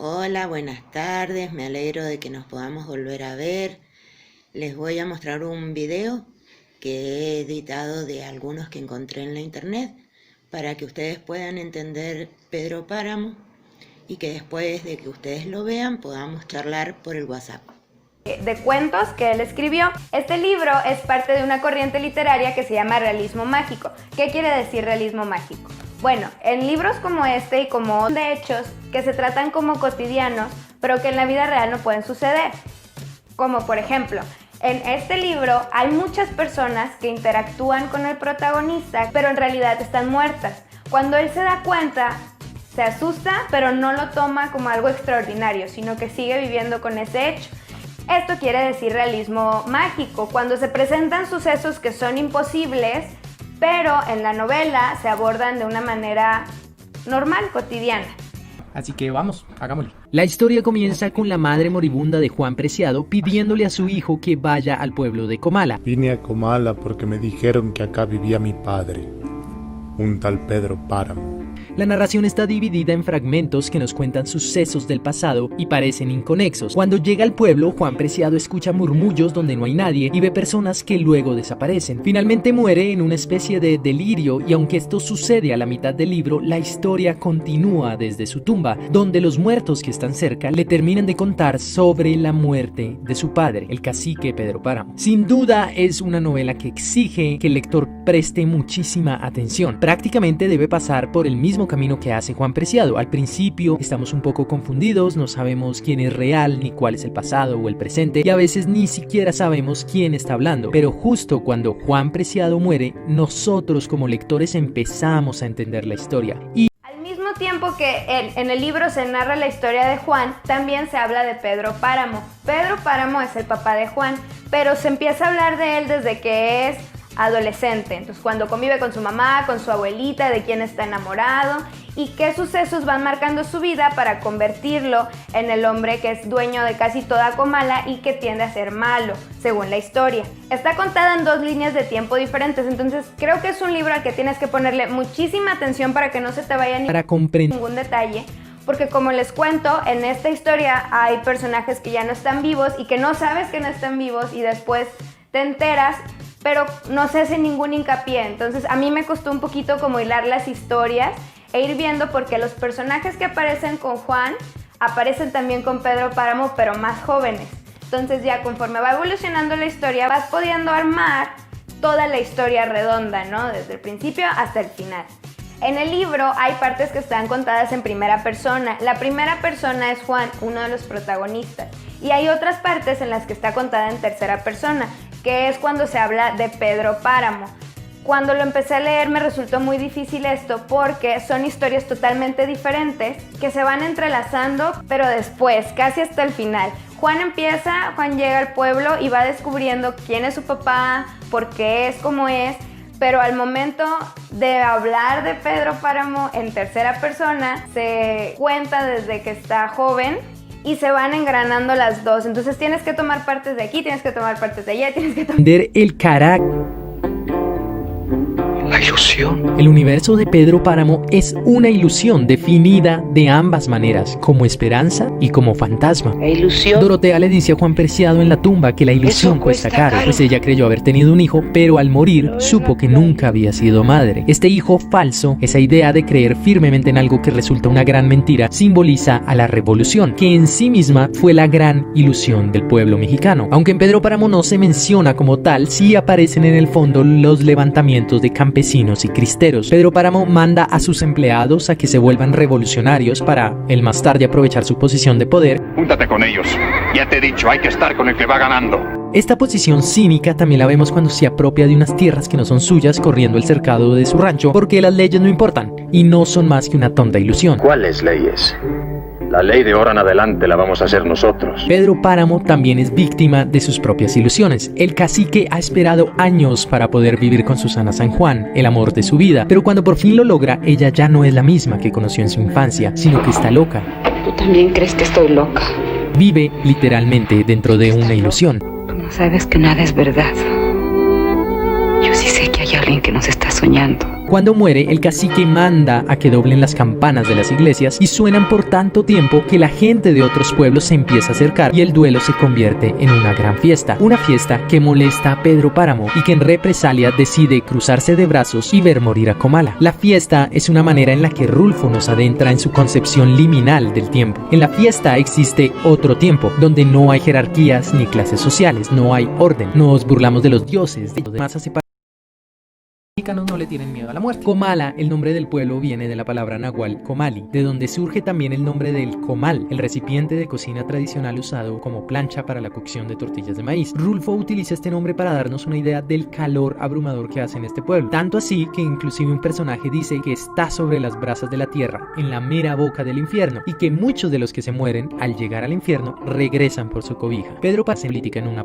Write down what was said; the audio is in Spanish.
Hola, buenas tardes, me alegro de que nos podamos volver a ver. Les voy a mostrar un video que he editado de algunos que encontré en la internet para que ustedes puedan entender Pedro Páramo y que después de que ustedes lo vean podamos charlar por el WhatsApp. De cuentos que él escribió. Este libro es parte de una corriente literaria que se llama realismo mágico. ¿Qué quiere decir realismo mágico? Bueno, en libros como este y como de hechos que se tratan como cotidianos, pero que en la vida real no pueden suceder. Como por ejemplo, en este libro hay muchas personas que interactúan con el protagonista, pero en realidad están muertas. Cuando él se da cuenta, se asusta, pero no lo toma como algo extraordinario, sino que sigue viviendo con ese hecho. Esto quiere decir realismo mágico, cuando se presentan sucesos que son imposibles, pero en la novela se abordan de una manera normal, cotidiana. Así que vamos, hagámoslo. La historia comienza con la madre moribunda de Juan Preciado pidiéndole a su hijo que vaya al pueblo de Comala. Vine a Comala porque me dijeron que acá vivía mi padre, un tal Pedro Páramo. La narración está dividida en fragmentos que nos cuentan sucesos del pasado y parecen inconexos. Cuando llega al pueblo, Juan Preciado escucha murmullos donde no hay nadie y ve personas que luego desaparecen. Finalmente muere en una especie de delirio y aunque esto sucede a la mitad del libro, la historia continúa desde su tumba, donde los muertos que están cerca le terminan de contar sobre la muerte de su padre, el cacique Pedro Páramo. Sin duda es una novela que exige que el lector preste muchísima atención. Prácticamente debe pasar por el mismo camino que hace Juan Preciado. Al principio estamos un poco confundidos, no sabemos quién es real, ni cuál es el pasado o el presente, y a veces ni siquiera sabemos quién está hablando. Pero justo cuando Juan Preciado muere, nosotros como lectores empezamos a entender la historia. Al mismo tiempo que en el libro se narra la historia de Juan, también se habla de Pedro Páramo. Pedro Páramo es el papá de Juan, pero se empieza a hablar de él desde que es adolescente, entonces cuando convive con su mamá, con su abuelita, de quién está enamorado y qué sucesos van marcando su vida para convertirlo en el hombre que es dueño de casi toda Comala y que tiende a ser malo, según la historia. Está contada en 2 líneas de tiempo diferentes, entonces creo que es un libro al que tienes que ponerle muchísima atención para que no se te vaya ningún detalle. Porque como les cuento, en esta historia hay personajes que ya no están vivos y que no sabes que no están vivos y después te enteras, pero no se hace ningún hincapié. Entonces a mí me costó un poquito como hilar las historias e ir viendo porque los personajes que aparecen con Juan aparecen también con Pedro Páramo, pero más jóvenes. Entonces ya conforme va evolucionando la historia vas pudiendo armar toda la historia redonda, ¿no? Desde el principio hasta el final. En el libro hay partes que están contadas en primera persona. La primera persona es Juan, uno de los protagonistas. Y hay otras partes en las que está contada en tercera persona, que es cuando se habla de Pedro Páramo. Cuando lo empecé a leer me resultó muy difícil esto porque son historias totalmente diferentes que se van entrelazando, pero después, casi hasta el final. Juan llega al pueblo y va descubriendo quién es su papá, por qué es como es, pero al momento de hablar de Pedro Páramo en tercera persona, se cuenta desde que está joven y se van engranando las dos. Entonces tienes que tomar partes de aquí, tienes que tomar partes de allá, tienes que tomar... Entender el carácter. La ilusión. El universo de Pedro Páramo es una ilusión definida de ambas maneras, como esperanza y como fantasma. La ilusión. Dorotea le dice a Juan Preciado en la tumba que la ilusión cuesta caro, pues ella creyó haber tenido un hijo, pero al morir supo que nunca había sido madre. Este hijo falso, esa idea de creer firmemente en algo que resulta una gran mentira, simboliza a la revolución, que en sí misma fue la gran ilusión del pueblo mexicano. Aunque en Pedro Páramo no se menciona como tal, sí aparecen en el fondo los levantamientos de campesinos y cristeros. Pedro Páramo manda a sus empleados a que se vuelvan revolucionarios para, el más tarde, aprovechar su posición de poder. Júntate con ellos. Ya te he dicho, hay que estar con el que va ganando. Esta posición cínica también la vemos cuando se apropia de unas tierras que no son suyas, corriendo el cercado de su rancho, porque las leyes no importan y no son más que una tonta ilusión. ¿Cuáles leyes? La ley de ahora en adelante la vamos a hacer nosotros. Pedro Páramo también es víctima de sus propias ilusiones. El cacique ha esperado años para poder vivir con Susana San Juan, el amor de su vida, pero cuando por fin lo logra, ella ya no es la misma que conoció en su infancia, sino que está loca. ¿Tú también crees que estoy loca? Vive literalmente dentro de una ilusión. Tú no sabes que nada es verdad. Yo sí sé que hay alguien que nos está soñando. Cuando muere, el cacique manda a que doblen las campanas de las iglesias y suenan por tanto tiempo que la gente de otros pueblos se empieza a acercar y el duelo se convierte en una gran fiesta. Una fiesta que molesta a Pedro Páramo y que en represalia decide cruzarse de brazos y ver morir a Comala. La fiesta es una manera en la que Rulfo nos adentra en su concepción liminal del tiempo. En la fiesta existe otro tiempo, donde no hay jerarquías ni clases sociales, no hay orden. Nos burlamos de los dioses, de los demás hace parte. Los mexicanos no le tienen miedo a la muerte. Comala, el nombre del pueblo, viene de la palabra náhuatl comali, de donde surge también el nombre del comal, el recipiente de cocina tradicional usado como plancha para la cocción de tortillas de maíz. Rulfo utiliza este nombre para darnos una idea del calor abrumador que hace en este pueblo, tanto así que inclusive un personaje dice que está sobre las brasas de la tierra, en la mera boca del infierno, y que muchos de los que se mueren al llegar al infierno regresan por su cobija. Pedro Páramo se política en una